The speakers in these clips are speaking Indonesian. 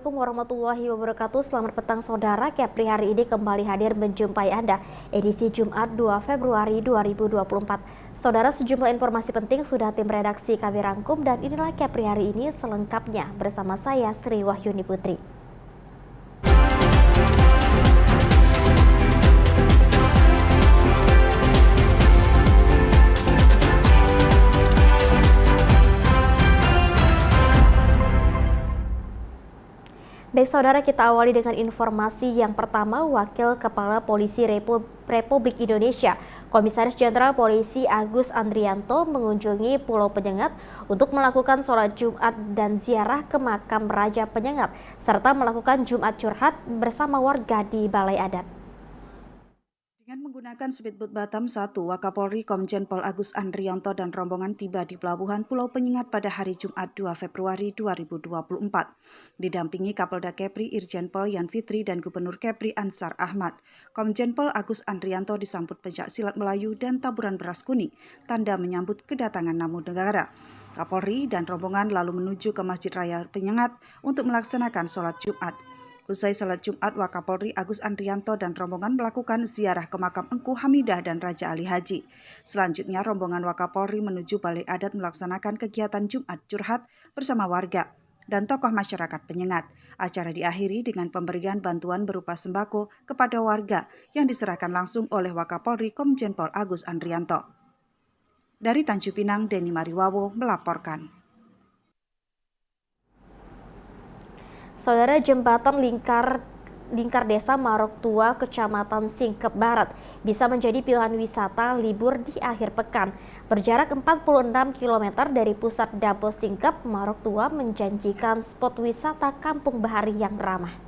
Assalamualaikum warahmatullahi wabarakatuh. Selamat petang saudara. Kepri hari ini kembali hadir menjumpai Anda edisi Jumat 2 Februari 2024. Saudara, sejumlah informasi penting sudah tim redaksi kami rangkum dan inilah Kepri hari ini selengkapnya bersama saya Sri Wahyuni Putri. Baik saudara, kita awali dengan informasi yang pertama. Wakil Kepala Polisi Republik Indonesia, Komisaris Jenderal Polisi Agus Andrianto mengunjungi Pulau Penyengat untuk melakukan sholat Jumat dan ziarah ke makam Raja Penyengat, serta melakukan Jumat curhat bersama warga di Balai Adat. Dengan menggunakan speedboat Batam 1, Wakapolri Komjen Pol Agus Andrianto dan rombongan tiba di Pelabuhan Pulau Penyengat pada hari Jumat 2 Februari 2024. Didampingi Kapolda Kepri Irjen Pol Yan Fitri dan Gubernur Kepri Ansar Ahmad, Komjen Pol Agus Andrianto disambut pencak silat Melayu dan taburan beras kuning, tanda menyambut kedatangan tamu negara. Kapolri dan rombongan lalu menuju ke Masjid Raya Penyengat untuk melaksanakan sholat Jumat. Usai salat Jumat, Wakapolri Agus Andrianto dan rombongan melakukan ziarah ke makam Engku Hamidah dan Raja Ali Haji. Selanjutnya, rombongan Wakapolri menuju Balai Adat melaksanakan kegiatan Jumat curhat bersama warga dan tokoh masyarakat Penyengat. Acara diakhiri dengan pemberian bantuan berupa sembako kepada warga yang diserahkan langsung oleh Wakapolri Komjen Pol Agus Andrianto. Dari Tanjung Pinang, Denny Mariwawo melaporkan. Saudara, jembatan lingkar desa Marok Tua, Kecamatan Singkep Barat bisa menjadi pilihan wisata libur di akhir pekan. Berjarak 46 km dari pusat Dabo Singkep, Marok Tua menjanjikan spot wisata kampung bahari yang ramah.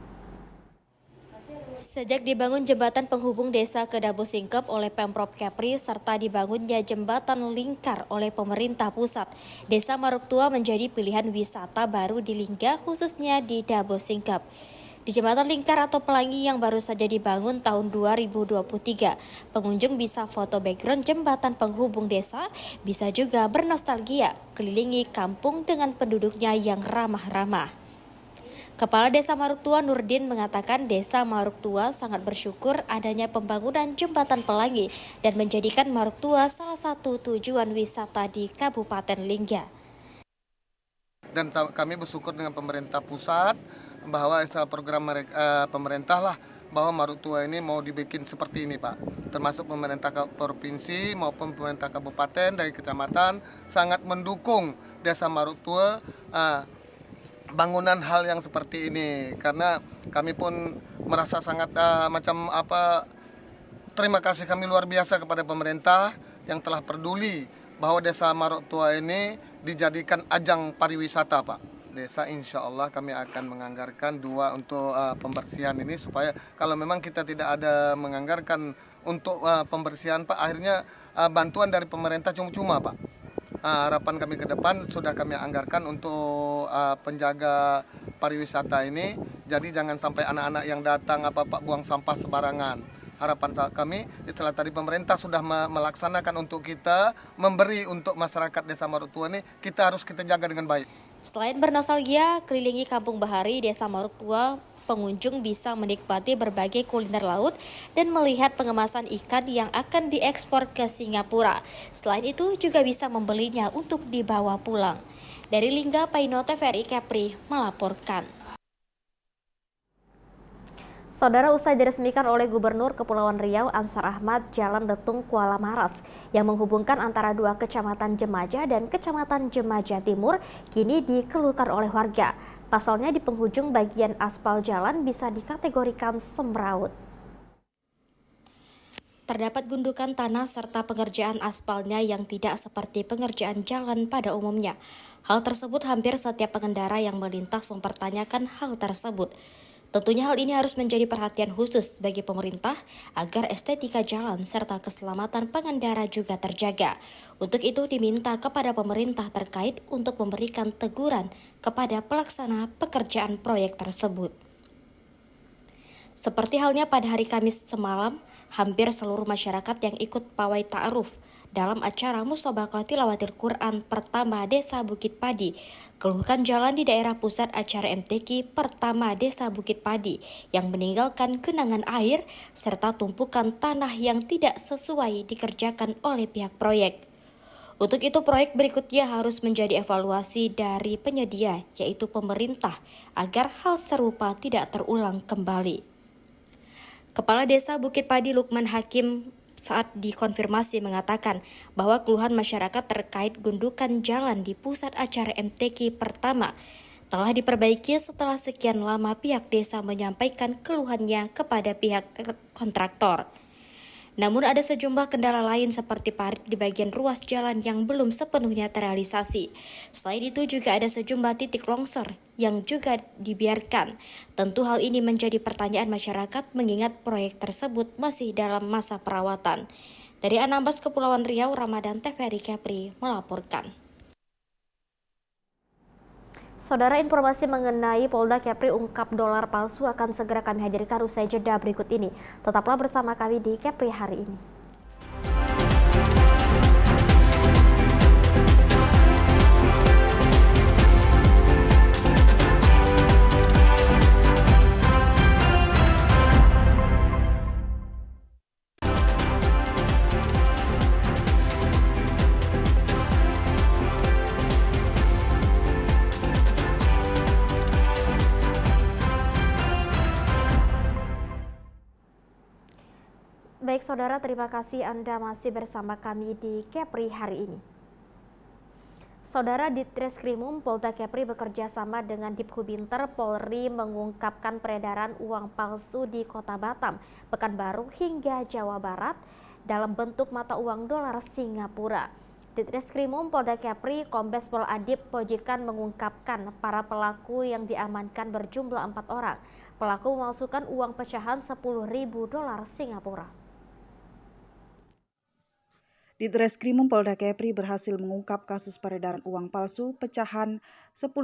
Sejak dibangun jembatan penghubung desa ke Dabo Singkep oleh Pemprov Kepri serta dibangunnya jembatan lingkar oleh pemerintah pusat, Desa Marok Tua menjadi pilihan wisata baru di Lingga, khususnya di Dabo Singkep. Di jembatan lingkar atau pelangi yang baru saja dibangun tahun 2023, pengunjung bisa foto background jembatan penghubung desa, bisa juga bernostalgia kelilingi kampung dengan penduduknya yang ramah-ramah. Kepala Desa Marok Tua Nurdin mengatakan Desa Marok Tua sangat bersyukur adanya pembangunan jembatan pelangi dan menjadikan Marok Tua salah satu tujuan wisata di Kabupaten Lingga. Dan kami bersyukur dengan pemerintah pusat bahwa program pemerintah lah bahwa Marok Tua ini mau dibikin seperti ini, Pak. Termasuk pemerintah provinsi maupun pemerintah kabupaten dari kecamatan sangat mendukung Desa Marok Tua bangunan hal yang seperti ini, karena kami pun merasa sangat terima kasih kami luar biasa kepada pemerintah yang telah peduli bahwa Desa Marok Tua ini dijadikan ajang pariwisata, Pak. Desa insya Allah kami akan menganggarkan 2 untuk pembersihan ini, supaya kalau memang kita tidak ada menganggarkan untuk pembersihan, Pak, akhirnya bantuan dari pemerintah cuma-cuma, Pak. Harapan kami ke depan sudah kami anggarkan untuk penjaga pariwisata ini. Jadi jangan sampai anak-anak yang datang Pak buang sampah sembarangan. Harapan kami setelah tadi pemerintah sudah melaksanakan untuk kita memberi untuk masyarakat Desa Marok Tua ini, kita jaga dengan baik. Selain bernostalgia kelilingi kampung bahari Desa Marok Tua, pengunjung bisa menikmati berbagai kuliner laut dan melihat pengemasan ikan yang akan diekspor ke Singapura. Selain itu juga bisa membelinya untuk dibawa pulang. Dari Lingga, Paino TVRI Kepri melaporkan. Saudara, usai diresmikan oleh Gubernur Kepulauan Riau Ansar Ahmad, Jalan Letung Kuala Maras yang menghubungkan antara 2 kecamatan Jemaja dan kecamatan Jemaja Timur kini dikeluhkan oleh warga. Pasalnya di penghujung bagian aspal jalan bisa dikategorikan semraut. Terdapat gundukan tanah serta pengerjaan aspalnya yang tidak seperti pengerjaan jalan pada umumnya. Hal tersebut hampir setiap pengendara yang melintas mempertanyakan hal tersebut. Tentunya hal ini harus menjadi perhatian khusus bagi pemerintah agar estetika jalan serta keselamatan pengendara juga terjaga. Untuk itu diminta kepada pemerintah terkait untuk memberikan teguran kepada pelaksana pekerjaan proyek tersebut. Seperti halnya pada hari Kamis semalam, hampir seluruh masyarakat yang ikut pawai ta'aruf dalam acara Musabaqah Tilawatil Quran pertama Desa Bukit Padi keluhkan jalan di daerah pusat acara MTQ pertama Desa Bukit Padi yang meninggalkan genangan air serta tumpukan tanah yang tidak sesuai dikerjakan oleh pihak proyek. Untuk itu proyek berikutnya harus menjadi evaluasi dari penyedia yaitu pemerintah agar hal serupa tidak terulang kembali. Kepala Desa Bukit Padi Lukman Hakim saat dikonfirmasi mengatakan bahwa keluhan masyarakat terkait gundukan jalan di pusat acara MTQ pertama telah diperbaiki setelah sekian lama pihak desa menyampaikan keluhannya kepada pihak kontraktor. Namun ada sejumlah kendala lain seperti parit di bagian ruas jalan yang belum sepenuhnya terrealisasi. Selain itu juga ada sejumlah titik longsor yang juga dibiarkan. Tentu hal ini menjadi pertanyaan masyarakat mengingat proyek tersebut masih dalam masa perawatan. Dari Anambas, Kepulauan Riau, Ramadan TVRI Kepri melaporkan. Saudara, informasi mengenai Polda Kepri ungkap dolar palsu akan segera kami hadirkan usai jeda berikut ini. Tetaplah bersama kami di Kepri hari ini. Baik saudara, terima kasih Anda masih bersama kami di Kepri hari ini. Saudara, Ditreskrimum Polda Kepri bekerja sama dengan Dibhubinter Polri mengungkapkan peredaran uang palsu di Kota Batam, Pekanbaru hingga Jawa Barat dalam bentuk mata uang dolar Singapura. Ditreskrimum Polda Kepri Kombes Pol Adip Pojikan mengungkapkan para pelaku yang diamankan berjumlah 4 orang. Pelaku memalsukan uang pecahan 10.000 dolar Singapura. Ditreskrimum Polda Kepri berhasil mengungkap kasus peredaran uang palsu pecahan 10.000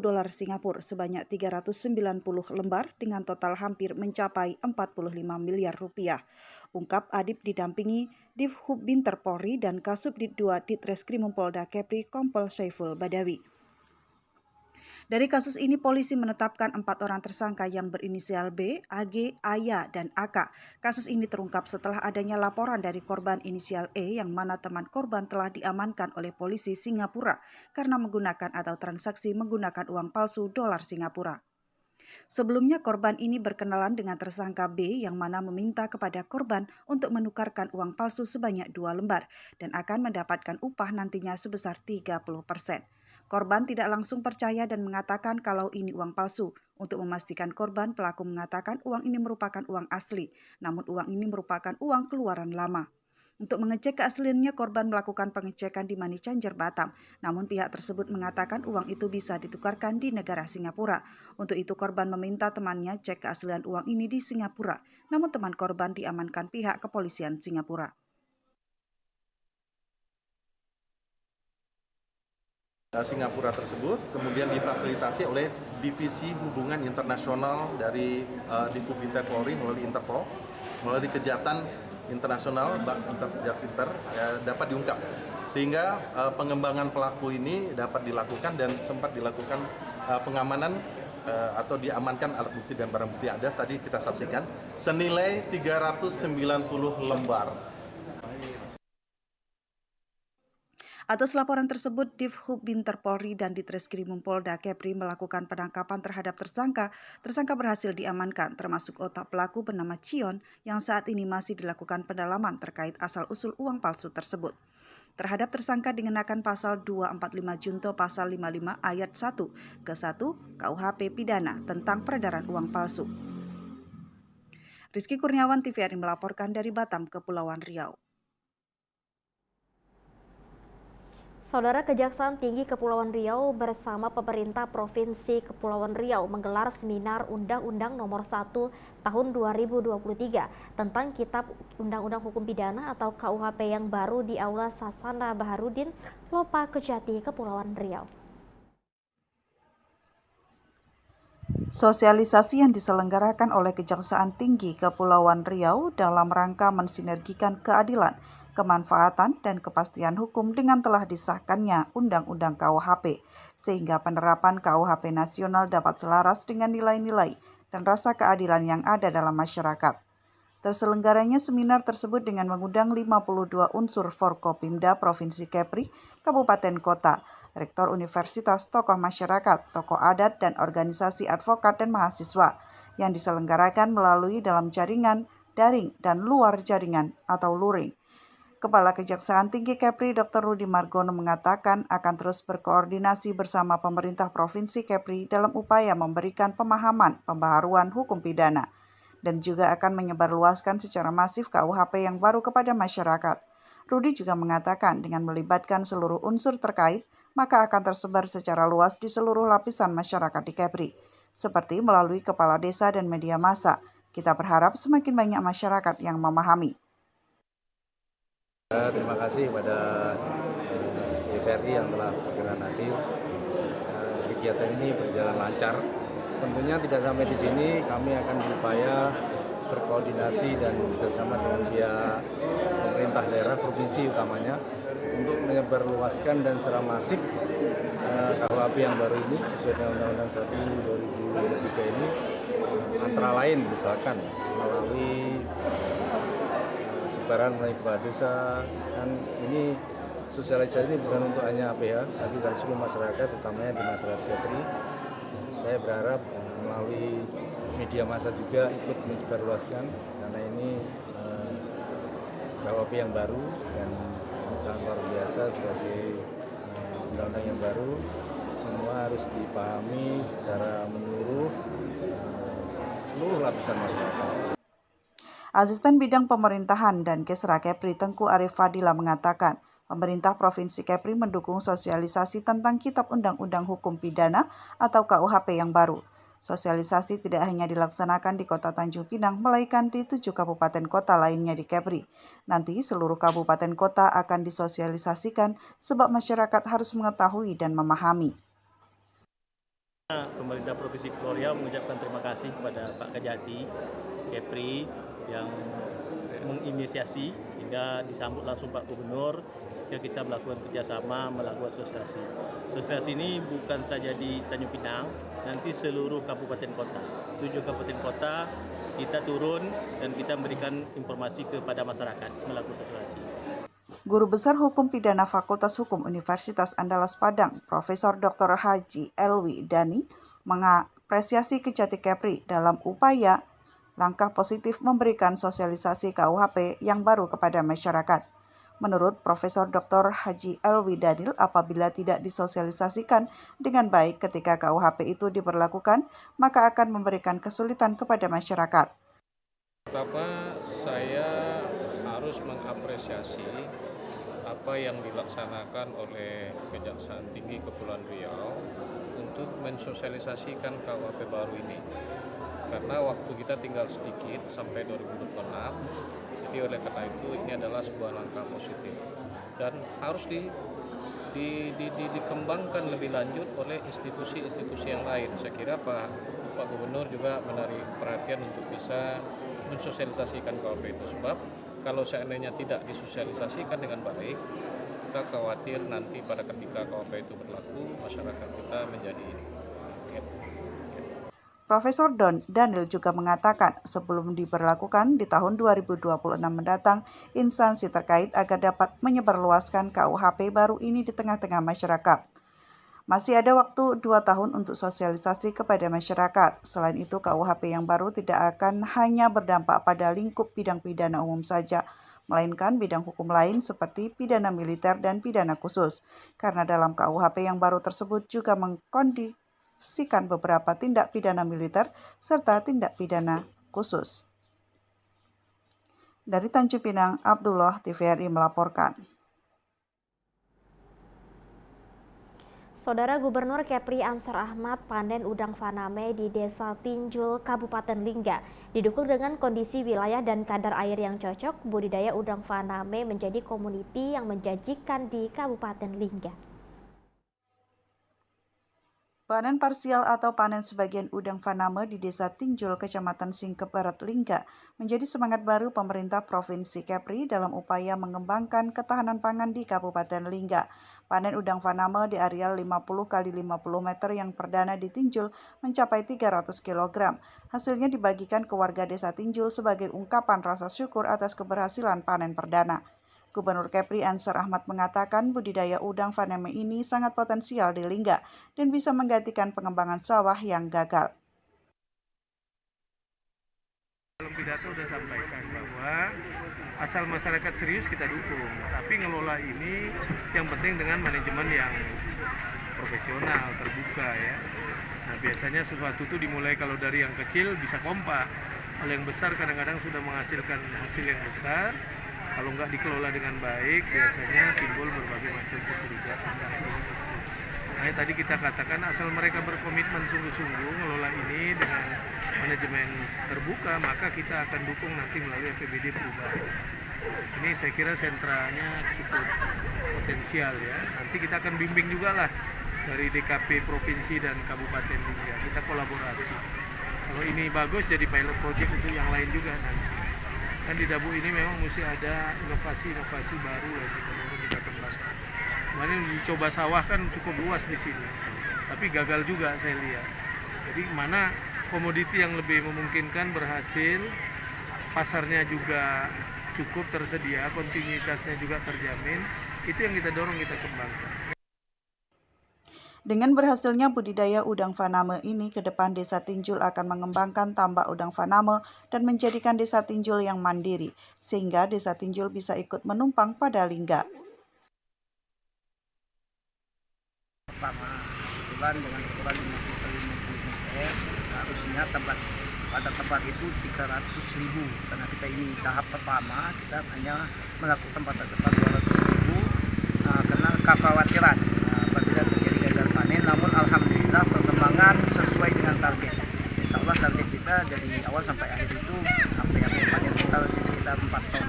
dolar Singapura sebanyak 390 lembar dengan total hampir mencapai 45 miliar rupiah. Ungkap Adip didampingi Dibhubinter Polri dan Kasubdit 2 Ditreskrimum Polda Kepri Kompol Saiful Badawi. Dari kasus ini, polisi menetapkan 4 orang tersangka yang berinisial B, AG, Aya, dan AK. Kasus ini terungkap setelah adanya laporan dari korban inisial E yang mana teman korban telah diamankan oleh polisi Singapura karena menggunakan atau transaksi menggunakan uang palsu dolar Singapura. Sebelumnya korban ini berkenalan dengan tersangka B yang mana meminta kepada korban untuk menukarkan uang palsu sebanyak 2 lembar dan akan mendapatkan upah nantinya sebesar 30%. Korban tidak langsung percaya dan mengatakan kalau ini uang palsu. Untuk memastikan korban, pelaku mengatakan uang ini merupakan uang asli, namun uang ini merupakan uang keluaran lama. Untuk mengecek keasliannya, korban melakukan pengecekan di Money Changer Batam, namun pihak tersebut mengatakan uang itu bisa ditukarkan di negara Singapura. Untuk itu korban meminta temannya cek keaslian uang ini di Singapura, namun teman korban diamankan pihak kepolisian Singapura. Singapura tersebut kemudian difasilitasi oleh Divisi Hubungan Internasional dari Dibhubinter Polri melalui Interpol, melalui kejahatan internasional dapat diungkap sehingga pengembangan pelaku ini dapat dilakukan dan sempat dilakukan pengamanan atau diamankan alat bukti dan barang bukti ada tadi kita saksikan senilai 390 lembar. Atas laporan tersebut, Dibhubinter Polri dan Ditreskrimum Polda Kepri melakukan penangkapan terhadap tersangka. Tersangka berhasil diamankan, termasuk otak pelaku bernama Cion yang saat ini masih dilakukan pendalaman terkait asal-usul uang palsu tersebut. Terhadap tersangka dikenakan pasal 245 Junto pasal 55 ayat 1 ke 1 KUHP Pidana tentang peredaran uang palsu. Rizky Kurniawan, TVRI melaporkan dari Batam, Kepulauan Riau. Saudara, Kejaksaan Tinggi Kepulauan Riau bersama pemerintah Provinsi Kepulauan Riau menggelar seminar Undang-Undang Nomor 1 Tahun 2023 tentang Kitab Undang-Undang Hukum Pidana atau KUHP yang baru di Aula Sasana Baharudin, Lopa Kejati, Kepulauan Riau. Sosialisasi yang diselenggarakan oleh Kejaksaan Tinggi Kepulauan Riau dalam rangka mensinergikan keadilan, kemanfaatan, dan kepastian hukum dengan telah disahkannya Undang-Undang KUHP, sehingga penerapan KUHP nasional dapat selaras dengan nilai-nilai dan rasa keadilan yang ada dalam masyarakat. Terselenggaranya seminar tersebut dengan mengundang 52 unsur Forkopimda Provinsi Kepri, Kabupaten Kota, Rektor Universitas, tokoh masyarakat, tokoh adat, dan organisasi advokat dan mahasiswa yang diselenggarakan melalui dalam jaringan, daring, dan luar jaringan atau luring. Kepala Kejaksaan Tinggi Kepri Dr. Rudi Margono mengatakan akan terus berkoordinasi bersama pemerintah Provinsi Kepri dalam upaya memberikan pemahaman pembaharuan hukum pidana dan juga akan menyebarluaskan secara masif KUHP yang baru kepada masyarakat. Rudi juga mengatakan dengan melibatkan seluruh unsur terkait, maka akan tersebar secara luas di seluruh lapisan masyarakat di Kepri, seperti melalui kepala desa dan media massa. Kita berharap semakin banyak masyarakat yang memahami. Terima kasih kepada DPRI yang telah berkenan hadir. Kegiatan ini berjalan lancar. Tentunya tidak sampai di sini, kami akan berupaya berkoordinasi dan bersama dengan pihak pemerintah daerah, provinsi utamanya, untuk menyebarluaskan dan secara masif KUHP yang baru ini sesuai dengan Undang-Undang 1 2023 ini, antara lain misalkan melalui sebaran melalui kepala desa, dan ini sosialisasi ini bukan untuk hanya APH, tapi dari seluruh masyarakat, utamanya di masyarakat Kepri. Saya berharap melalui media massa juga ikut menyebarluaskan, karena ini KUHP yang baru dan sangat luar biasa sebagai undang-undang yang baru. Semua harus dipahami secara menyeluruh seluruh lapisan masyarakat. Asisten Bidang Pemerintahan dan Kesra Kepri Tengku Arif Fadila mengatakan, pemerintah Provinsi Kepri mendukung sosialisasi tentang Kitab Undang-Undang Hukum Pidana atau KUHP yang baru. Sosialisasi tidak hanya dilaksanakan di Kota Tanjung Pinang, melainkan di 7 kabupaten kota lainnya di Kepri. Nanti seluruh kabupaten kota akan disosialisasikan sebab masyarakat harus mengetahui dan memahami. Pemerintah Provinsi Kepulauan Riau mengucapkan terima kasih kepada Pak Kajati Kepri yang menginisiasi sehingga disambut langsung Pak Gubernur, sehingga kita melakukan kerjasama melakukan sosialisasi. Sosialisasi ini bukan saja di Tanjung Pinang, nanti seluruh kabupaten kota, 7 kabupaten kota kita turun dan kita memberikan informasi kepada masyarakat melakukan sosialisasi. Guru Besar Hukum Pidana Fakultas Hukum Universitas Andalas Padang, Profesor Dr. Haji Elwi Dani, mengapresiasi Kejati Kepri dalam upaya langkah positif memberikan sosialisasi KUHP yang baru kepada masyarakat. Menurut Profesor Dr. Haji Elwi Daniel, apabila tidak disosialisasikan dengan baik ketika KUHP itu diberlakukan, maka akan memberikan kesulitan kepada masyarakat. Pertama, saya harus mengapresiasi apa yang dilaksanakan oleh Kejaksaan Tinggi Kepulauan Riau untuk mensosialisasikan KUHP baru ini. Karena waktu kita tinggal sedikit sampai 2026, jadi oleh karena itu ini adalah sebuah langkah positif dan harus dikembangkan lebih lanjut oleh institusi-institusi yang lain. Saya kira Pak Gubernur juga menarik perhatian untuk bisa mensosialisasikan KUHP itu, sebab kalau seandainya tidak disosialisasikan dengan baik, kita khawatir nanti pada ketika KUHP itu berlaku, masyarakat kita menjadi ini. Profesor Daniel juga mengatakan sebelum diberlakukan di tahun 2026 mendatang, instansi terkait agar dapat menyebarluaskan KUHP baru ini di tengah-tengah masyarakat. Masih ada waktu 2 tahun untuk sosialisasi kepada masyarakat. Selain itu, KUHP yang baru tidak akan hanya berdampak pada lingkup bidang pidana umum saja, melainkan bidang hukum lain seperti pidana militer dan pidana khusus. Karena dalam KUHP yang baru tersebut juga mengkondisikan beberapa tindak pidana militer serta tindak pidana khusus. Dari Tanjung Pinang, Abdullah, TVRI melaporkan. Saudara Gubernur Kepri Ansor Ahmad panen udang faname di Desa Tinjul, Kabupaten Lingga. Didukung dengan kondisi wilayah dan kadar air yang cocok, budidaya udang faname menjadi komoditi yang menjanjikan di Kabupaten Lingga. Panen parsial atau panen sebagian udang faname di Desa Tinjul, Kecamatan Singkep Barat, Lingga, menjadi semangat baru pemerintah Provinsi Kepri dalam upaya mengembangkan ketahanan pangan di Kabupaten Lingga. Panen udang faname di areal 50 x 50 meter yang perdana di Tinjul mencapai 300 kg. Hasilnya dibagikan ke warga Desa Tinjul sebagai ungkapan rasa syukur atas keberhasilan panen perdana. Gubernur Kepri Ansar Ahmad mengatakan budidaya udang faname ini sangat potensial di Lingga dan bisa menggantikan pengembangan sawah yang gagal. Dalam pidato sudah sampaikan bahwa asal masyarakat serius kita dukung, tapi ngelola ini yang penting dengan manajemen yang profesional, terbuka ya. Nah biasanya sesuatu itu dimulai kalau dari yang kecil bisa kompak, kalau yang besar kadang-kadang sudah menghasilkan hasil yang besar. Kalau nggak dikelola dengan baik, biasanya timbul berbagai macam kecurigaan. Nah, tadi kita katakan asal mereka berkomitmen sungguh-sungguh ngelola ini dengan manajemen terbuka, maka kita akan dukung nanti melalui APBD perubahan. Ini saya kira sentranya cukup potensial ya. Nanti kita akan bimbing juga lah dari DKP Provinsi dan Kabupaten Lingga. Kita kolaborasi. Kalau ini bagus jadi pilot project untuk yang lain juga nanti. Kan di Dabu ini memang mesti ada inovasi-inovasi baru yang kita kembangkan. Kemarin dicoba sawah kan cukup luas di sini, tapi gagal juga saya lihat. Jadi mana komoditi yang lebih memungkinkan berhasil, pasarnya juga cukup tersedia, kontinuitasnya juga terjamin, itu yang kita dorong, kita kembangkan. Dengan berhasilnya budidaya udang faname ini, ke depan Desa Tinjul akan mengembangkan tambak udang faname dan menjadikan Desa Tinjul yang mandiri, sehingga Desa Tinjul bisa ikut menumpang pada Lingga. Pertama, kebetulan dengan ukuran 50 kali 50 meter, harusnya pada tempat itu 300.000, karena kita ini tahap pertama, kita hanya melakukan pada tempat 200.000, karena kekhawatiran apabila terjadi gagal panen, namun alhamdulillah perkembangan sesuai dengan target. Insya Allah target kita dari awal sampai akhir itu sampai panen total di sekitar 4 ton.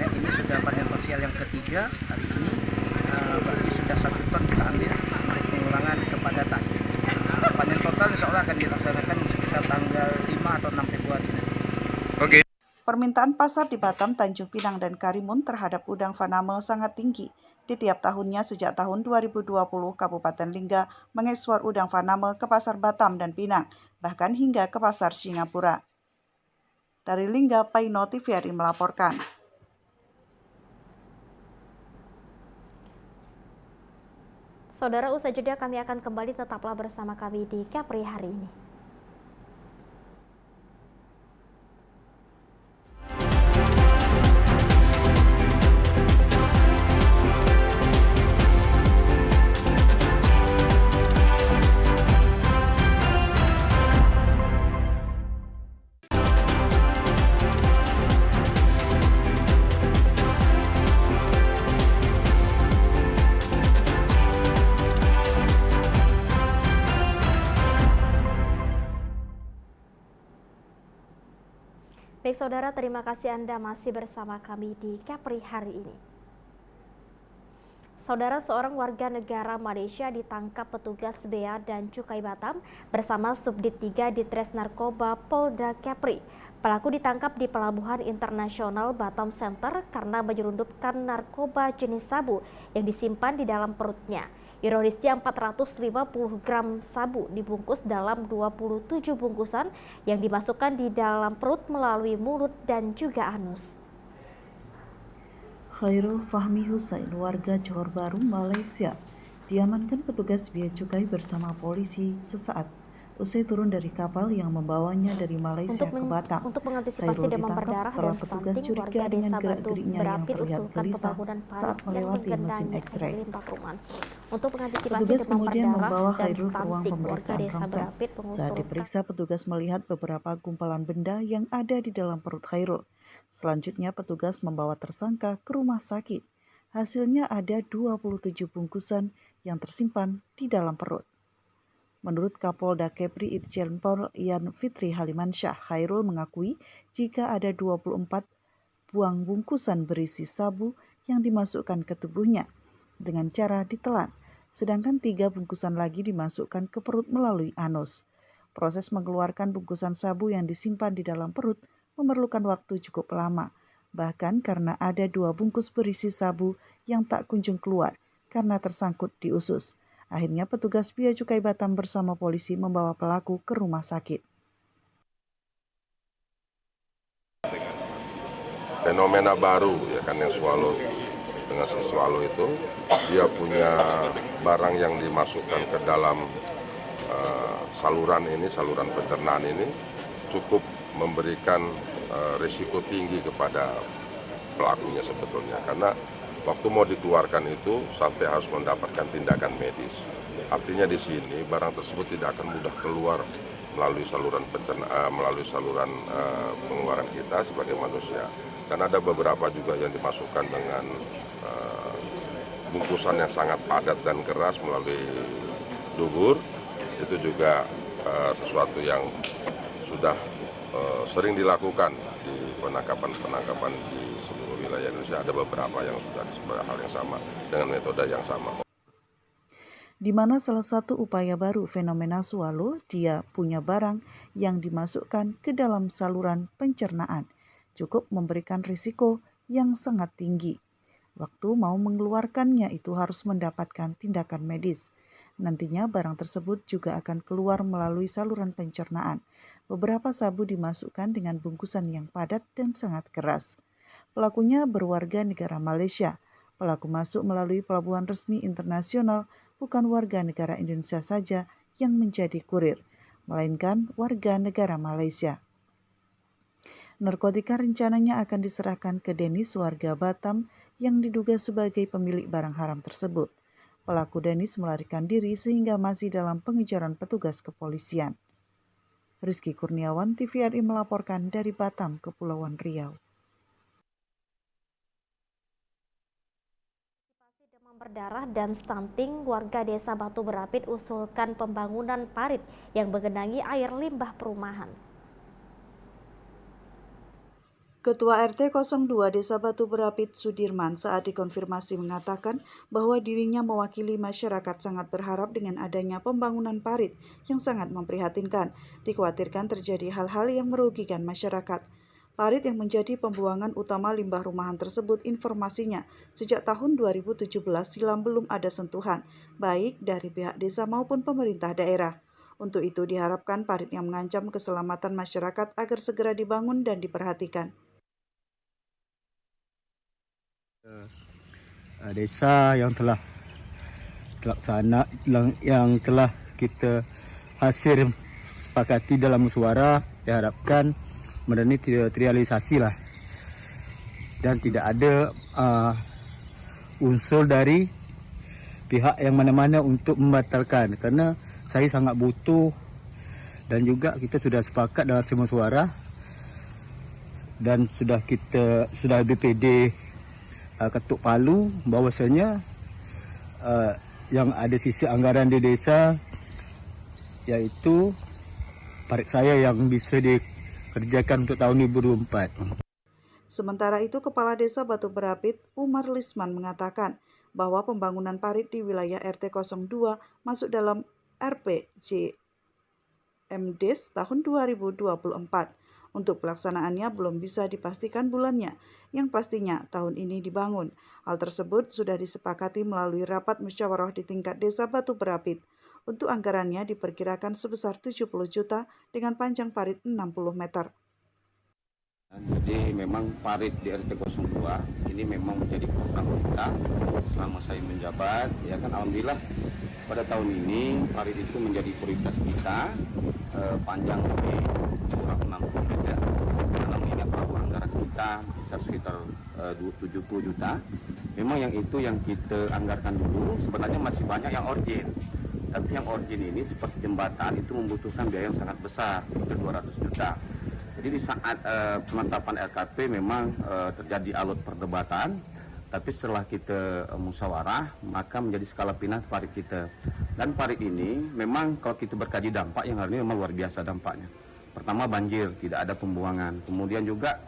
Nah, ini sudah panen parsial yang ketiga hari ini, berarti sudah 1 ton kita ambil untuk pengurangan kepadatan. Panen total insya Allah akan dilaksanakan di sekitar tanggal 5 atau 6 Februari. Oke. Permintaan pasar di Batam, Tanjung Pinang, dan Karimun terhadap udang faname sangat tinggi. Di tiap tahunnya sejak tahun 2020, Kabupaten Lingga mengekspor udang faname ke pasar Batam dan Pinang, bahkan hingga ke pasar Singapura. Dari Lingga, Paino TVRI melaporkan. Saudara, usai jeda kami akan kembali, tetaplah bersama kami di Kepri hari ini. Baik saudara, terima kasih Anda masih bersama kami di Kepri hari ini. Saudara, seorang warga negara Malaysia ditangkap petugas Bea dan Cukai Batam bersama Subdit 3 Ditres Narkoba Polda Kepri. Pelaku ditangkap di Pelabuhan Internasional Batam Center karena menyelundupkan narkoba jenis sabu yang disimpan di dalam perutnya. Ironisnya 450 gram sabu dibungkus dalam 27 bungkusan yang dimasukkan di dalam perut melalui mulut dan juga anus. Khairul Fahmi Husain, warga Johor Bahru, Malaysia, diamankan petugas Bea Cukai bersama polisi sesaat usai turun dari kapal yang membawanya dari Malaysia ke Batam. Untuk mengantisipasi Khairul demam ditangkap berdarah setelah dan petugas stunting, curiga warga dengan Desa gerak-geriknya yang Batu terlihat usulkan gelisah pembangunan saat parit melewati yang mesin digendangi X-ray. oleh Pak Ruman. Untuk mengantisipasi Petugas demam kemudian berdarah membawa dan Khairul ke ruang stunting, warga pemeriksaan Desa ronsen. Berapit Saat mengusulkan diperiksa, petugas melihat beberapa gumpalan benda yang ada di dalam perut Khairul. Selanjutnya, petugas membawa tersangka ke rumah sakit. Hasilnya ada 27 bungkusan yang tersimpan di dalam perut. Menurut Kapolda Kepri Irjen Pol Yan Fitri Halimansyah, Khairul mengakui jika ada 24 buang bungkusan berisi sabu yang dimasukkan ke tubuhnya dengan cara ditelan. sedangkan 3 bungkusan lagi dimasukkan ke perut melalui anus. Proses mengeluarkan bungkusan sabu yang disimpan di dalam perut memerlukan waktu cukup lama, bahkan karena ada 2 bungkus berisi sabu yang tak kunjung keluar karena tersangkut di usus. Akhirnya petugas Bea Cukai Batam bersama polisi membawa pelaku ke rumah sakit. Fenomena baru ya kan yang swallow, dengan si swallow itu dia punya barang yang dimasukkan ke dalam saluran pencernaan ini cukup memberikan risiko tinggi kepada pelakunya sebetulnya, karena waktu mau dikeluarkan itu sampai harus mendapatkan tindakan medis. Artinya di sini barang tersebut tidak akan mudah keluar melalui saluran pengeluaran kita sebagai manusia. Dan ada beberapa juga yang dimasukkan dengan bungkusan yang sangat padat dan keras melalui dubur. Itu juga sesuatu yang sudah sering dilakukan di penangkapan di seluruh wilayah Indonesia. Ada beberapa yang sudah disebut hal yang sama dengan metode yang sama. Di mana salah satu upaya baru fenomena swallow, dia punya barang yang dimasukkan ke dalam saluran pencernaan, cukup memberikan risiko yang sangat tinggi. Waktu mau mengeluarkannya itu harus mendapatkan tindakan medis. Nantinya barang tersebut juga akan keluar melalui saluran pencernaan. Beberapa sabu dimasukkan dengan bungkusan yang padat dan sangat keras. Pelakunya berwarga negara Malaysia. Pelaku masuk melalui pelabuhan resmi internasional, bukan warga negara Indonesia saja yang menjadi kurir, melainkan warga negara Malaysia. Narkotika rencananya akan diserahkan ke Denis warga Batam yang diduga sebagai pemilik barang haram tersebut. Pelaku Denis melarikan diri sehingga masih dalam pengejaran petugas kepolisian. Rizky Kurniawan, TVRI melaporkan dari Batam, Kepulauan Riau. Demam berdarah dan stunting, warga desa Batu Berapit usulkan pembangunan parit yang menggenangi air limbah perumahan. Ketua RT 02 Desa Batu Berapit Sudirman saat dikonfirmasi mengatakan bahwa dirinya mewakili masyarakat sangat berharap dengan adanya pembangunan parit yang sangat memprihatinkan. Dikhawatirkan terjadi hal-hal yang merugikan masyarakat. Parit yang menjadi pembuangan utama limbah rumahan tersebut informasinya sejak tahun 2017 silam belum ada sentuhan, baik dari pihak desa maupun pemerintah daerah. Untuk itu diharapkan parit yang mengancam keselamatan masyarakat agar segera dibangun dan diperhatikan. Desa yang telah terlaksana, yang telah kita hasil sepakati dalam musyawarah, diharapkan benda ini tidak terrealisasi lah, dan tidak ada unsur dari pihak yang mana-mana untuk membatalkan, karena saya sangat butuh dan juga kita sudah sepakat dalam musyawarah dan sudah BPD ketuk palu bahwasanya yang ada sisi anggaran di desa yaitu parit saya yang bisa dikerjakan untuk tahun 2024. Sementara itu, Kepala Desa Batu Berapit, Umar Lisman mengatakan bahwa pembangunan parit di wilayah RT 02 masuk dalam RPJMDes tahun 2024. Untuk pelaksanaannya belum bisa dipastikan bulannya, yang pastinya tahun ini dibangun. Hal tersebut sudah disepakati melalui rapat musyawarah di tingkat Desa Batu Berapit. Untuk anggarannya diperkirakan sebesar 70 juta dengan panjang parit 60 meter. Jadi memang parit di RT 02 ini memang menjadi program kita selama saya menjabat. Ya kan, alhamdulillah pada tahun ini parit itu menjadi prioritas kita, panjang lebih kurang 60 meter. Karena mengingat bahwa anggaran kita sekitar 70 juta. Memang yang itu yang kita anggarkan dulu, sebenarnya masih banyak yang origin. Tapi yang origin ini seperti jembatan itu membutuhkan biaya yang sangat besar, 200 juta. Jadi di saat penetapan RKP memang terjadi alot perdebatan, tapi setelah kita musyawarah maka menjadi skala pindah parit kita. Dan parit ini memang kalau kita berkaji dampak yang hari ini memang luar biasa dampaknya. Pertama banjir, tidak ada pembuangan. Kemudian juga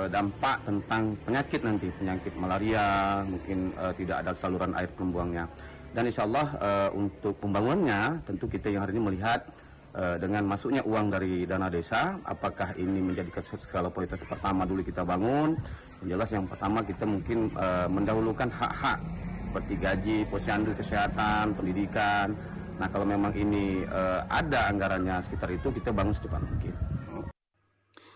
dampak tentang penyakit nanti, penyakit malaria, mungkin tidak ada saluran air pembuangnya. Dan insya Allah untuk pembangunannya tentu kita yang hari ini melihat dengan masuknya uang dari dana desa, apakah ini menjadi skala prioritas pertama dulu kita bangun. Yang jelas yang pertama kita mungkin mendahulukan hak-hak seperti gaji, posyandu, kesehatan, pendidikan. Nah kalau memang ini ada anggarannya sekitar itu, kita bangun secepat mungkin.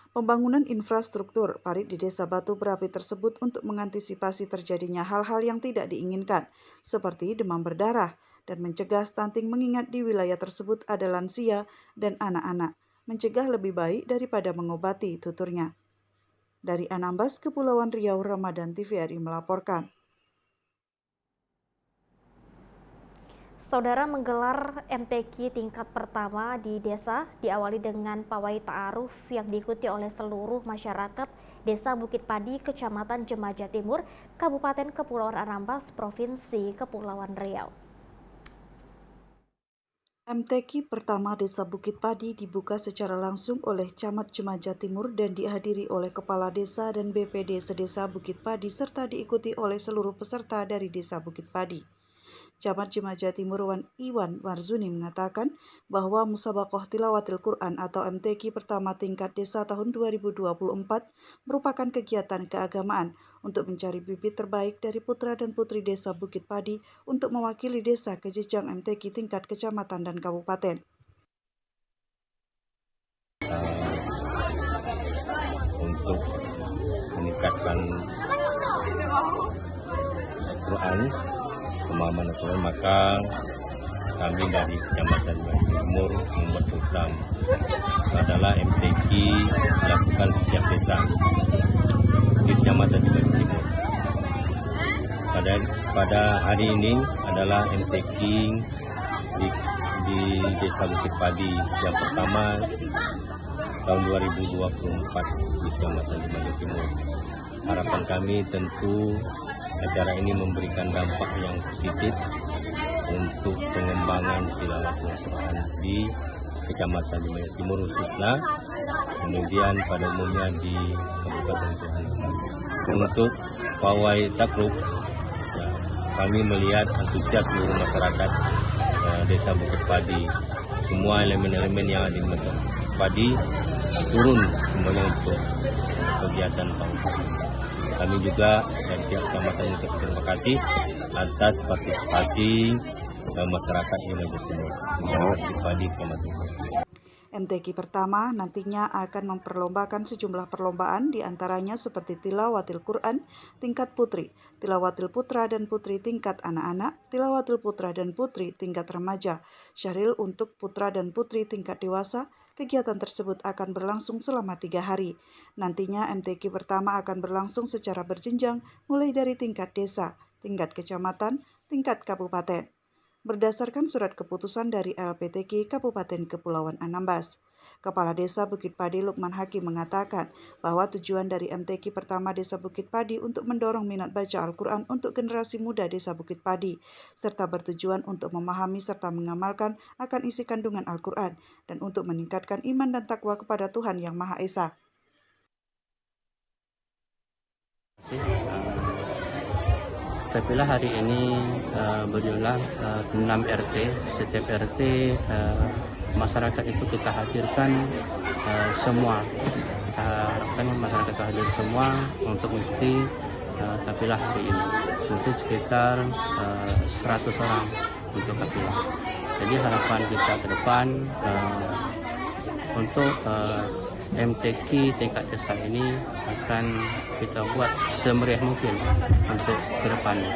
Pembangunan infrastruktur parit di Desa Batu Berapi tersebut untuk mengantisipasi terjadinya hal-hal yang tidak diinginkan, seperti demam berdarah, dan mencegah stunting mengingat di wilayah tersebut ada lansia dan anak-anak. Mencegah lebih baik daripada mengobati, tuturnya. Dari Anambas, Kepulauan Riau, Ramadan TVRI melaporkan. Saudara menggelar MTQ tingkat pertama di desa diawali dengan pawai ta'aruf yang diikuti oleh seluruh masyarakat Desa Bukit Padi, Kecamatan Jemaja Timur, Kabupaten Kepulauan Anambas, Provinsi Kepulauan Riau. MTQ pertama Desa Bukit Padi dibuka secara langsung oleh Camat Jemaja Timur dan dihadiri oleh Kepala Desa dan BPD Sedesa Bukit Padi serta diikuti oleh seluruh peserta dari Desa Bukit Padi. Camat Jemaja Timur Iwan Marzuni mengatakan bahwa Musabakoh Tilawatil Quran atau MTQ pertama tingkat desa tahun 2024 merupakan kegiatan keagamaan untuk mencari bibit terbaik dari putra dan putri Desa Bukit Padi untuk mewakili desa ke jenjang MTQ tingkat kecamatan dan kabupaten. Untuk meningkatkan Quran, pemahaman Al-Quran, maka kami dari Kecamatan Timur membuat program adalah MTQ dilakukan setiap desa di Kecamatan Timur. Pada hari ini adalah MTQ di Desa Bukit Padi yang pertama tahun 2024 di Kecamatan Timur. Harapan kami tentu acara ini memberikan dampak yang positif untuk pengembangan tilawah Al-Quran di Kecamatan Timur khususnya, kemudian pada umumnya di Kabupaten Anambas. Untuk pawai takruf, kami melihat antusias seluruh masyarakat Desa Bukit Padi. Semua elemen-elemen yang ada di Bukit Padi turun semuanya untuk kegiatan pawai. Kami juga dari pihak kecamatan untuk terima kasih atas partisipasi masyarakat di Jemaja Timur. MTQ pertama nantinya akan memperlombakan sejumlah perlombaan diantaranya seperti Tilawatil Quran tingkat putri, Tilawatil putra dan putri tingkat anak-anak, Tilawatil putra dan putri tingkat remaja, Syahril untuk putra dan putri tingkat dewasa. Kegiatan tersebut akan berlangsung selama 3 hari. Nantinya MTQ pertama akan berlangsung secara berjenjang mulai dari tingkat desa, tingkat kecamatan, tingkat kabupaten. Berdasarkan surat keputusan dari LPTQ Kabupaten Kepulauan Anambas, Kepala Desa Bukit Padi Lukman Hakim mengatakan bahwa tujuan dari MTQ pertama Desa Bukit Padi untuk mendorong minat baca Al-Quran untuk generasi muda Desa Bukit Padi, serta bertujuan untuk memahami serta mengamalkan akan isi kandungan Al-Quran dan untuk meningkatkan iman dan takwa kepada Tuhan Yang Maha Esa. Apabila hari ini berjumlah 6 RT, setiap RT masyarakat itu kita hadirkan semua. Kita harapkan masyarakat hadir semua untuk mengikuti kafilah hari ini. Mungkin sekitar 100 orang untuk kafilah. Jadi harapan kita ke depan untuk MTQ tingkat desa ini akan kita buat semeriah mungkin untuk ke depannya.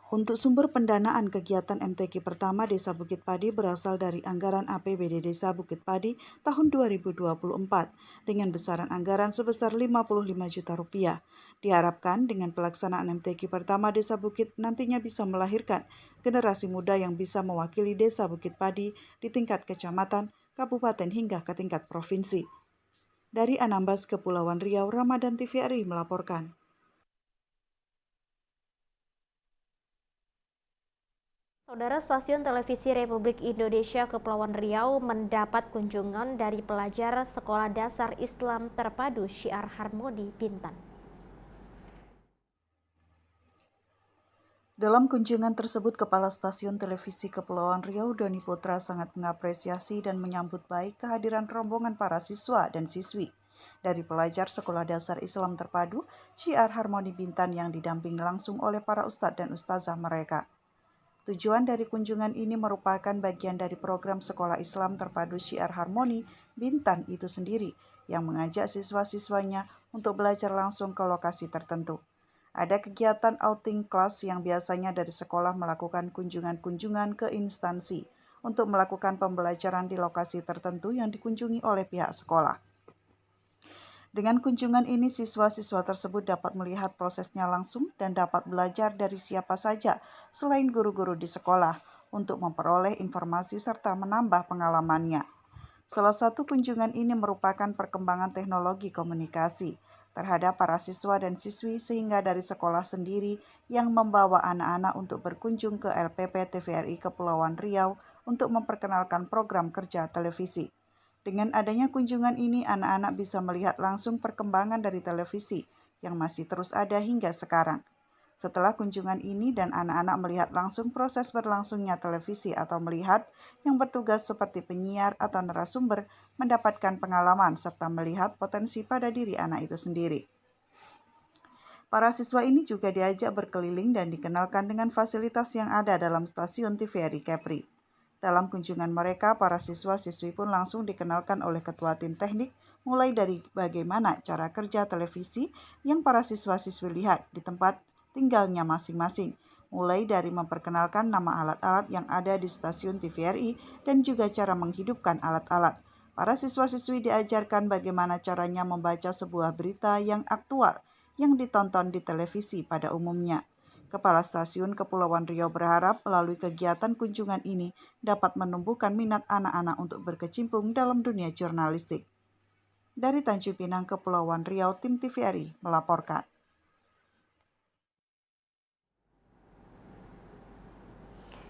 Untuk sumber pendanaan kegiatan MTQ pertama Desa Bukit Padi berasal dari anggaran APBD Desa Bukit Padi tahun 2024 dengan besaran anggaran sebesar Rp55 juta. Diharapkan dengan pelaksanaan MTQ pertama Desa Bukit nantinya bisa melahirkan generasi muda yang bisa mewakili Desa Bukit Padi di tingkat kecamatan, kabupaten hingga ke tingkat provinsi. Dari Anambas, Kepulauan Riau, Ramadan TVRI melaporkan. Saudara, Stasiun Televisi Republik Indonesia Kepulauan Riau mendapat kunjungan dari pelajar Sekolah Dasar Islam Terpadu Syiar Harmoni Bintan. Dalam kunjungan tersebut, Kepala Stasiun Televisi Kepulauan Riau, Doni Putra, sangat mengapresiasi dan menyambut baik kehadiran rombongan para siswa dan siswi dari pelajar Sekolah Dasar Islam Terpadu Syiar Harmoni Bintan yang didampingi langsung oleh para ustadz dan ustazah mereka. Tujuan dari kunjungan ini merupakan bagian dari program Sekolah Islam Terpadu Syiar Harmoni Bintan itu sendiri yang mengajak siswa-siswanya untuk belajar langsung ke lokasi tertentu. Ada kegiatan outing kelas yang biasanya dari sekolah melakukan kunjungan-kunjungan ke instansi untuk melakukan pembelajaran di lokasi tertentu yang dikunjungi oleh pihak sekolah. Dengan kunjungan ini, siswa-siswa tersebut dapat melihat prosesnya langsung dan dapat belajar dari siapa saja selain guru-guru di sekolah untuk memperoleh informasi serta menambah pengalamannya. Salah satu kunjungan ini merupakan perkembangan teknologi komunikasi terhadap para siswa dan siswi sehingga dari sekolah sendiri yang membawa anak-anak untuk berkunjung ke LPP TVRI Kepulauan Riau untuk memperkenalkan program kerja televisi. Dengan adanya kunjungan ini, anak-anak bisa melihat langsung perkembangan dari televisi yang masih terus ada hingga sekarang. Setelah kunjungan ini dan anak-anak melihat langsung proses berlangsungnya televisi atau melihat yang bertugas seperti penyiar atau narasumber mendapatkan pengalaman serta melihat potensi pada diri anak itu sendiri. Para siswa ini juga diajak berkeliling dan dikenalkan dengan fasilitas yang ada dalam stasiun TVRI Kepri. Dalam kunjungan mereka, para siswa-siswi pun langsung dikenalkan oleh ketua tim teknik mulai dari bagaimana cara kerja televisi yang para siswa-siswi lihat di tempat tinggalnya masing-masing, mulai dari memperkenalkan nama alat-alat yang ada di stasiun TVRI dan juga cara menghidupkan alat-alat. Para siswa-siswi diajarkan bagaimana caranya membaca sebuah berita yang aktual yang ditonton di televisi pada umumnya. Kepala Stasiun Kepulauan Riau berharap melalui kegiatan kunjungan ini dapat menumbuhkan minat anak-anak untuk berkecimpung dalam dunia jurnalistik. Dari Tanjung Pinang, Kepulauan Riau, tim TVRI melaporkan.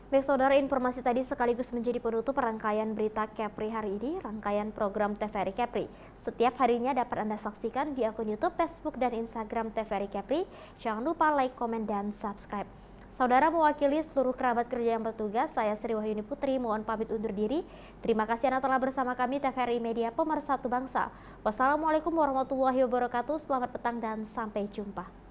Baik saudara, informasi tadi sekaligus menjadi penutup rangkaian berita Kepri hari ini. Rangkaian program TVRI Kepri setiap harinya dapat Anda saksikan di akun YouTube, Facebook, dan Instagram TVRI Kepri. Jangan lupa like, komen, dan subscribe. Saudara, mewakili seluruh kerabat kerja yang bertugas, saya Sri Wahyuni Putri mohon pamit undur diri. Terima kasih Anda telah bersama kami TVRI Media Pemersatu Bangsa. Wassalamualaikum warahmatullahi wabarakatuh. Selamat petang dan sampai jumpa.